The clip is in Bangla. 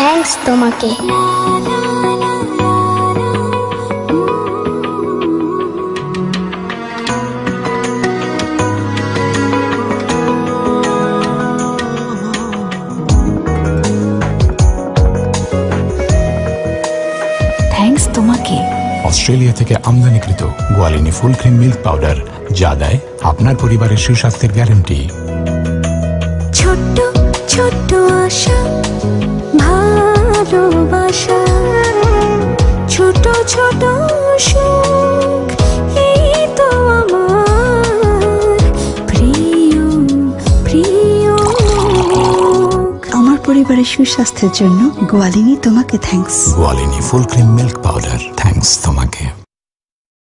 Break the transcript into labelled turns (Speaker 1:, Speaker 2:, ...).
Speaker 1: থ্যাঙ্কস তোমাকে।
Speaker 2: থ্যাঙ্কস তোমাকে।
Speaker 3: অস্ট্রেলিয়া থেকে আমদানিকৃত গোয়ালিনী ফুল ক্রিম মিল্ক পাউডার, যা দেয় আপনার পরিবারের সুস্বাস্থ্যের গ্যারান্টি।
Speaker 4: ছোট্ট ছোট্ট আশা, ভালোবাসা, ছোট ছোট সুখ, এই তো আমার প্রিয় প্রিয়।
Speaker 2: আমার পরিবারের সুস্বাস্থ্যের জন্য গোয়ালিনী তোমাকে thanks.
Speaker 3: Goalini full cream milk powder, thanks তোমাকে।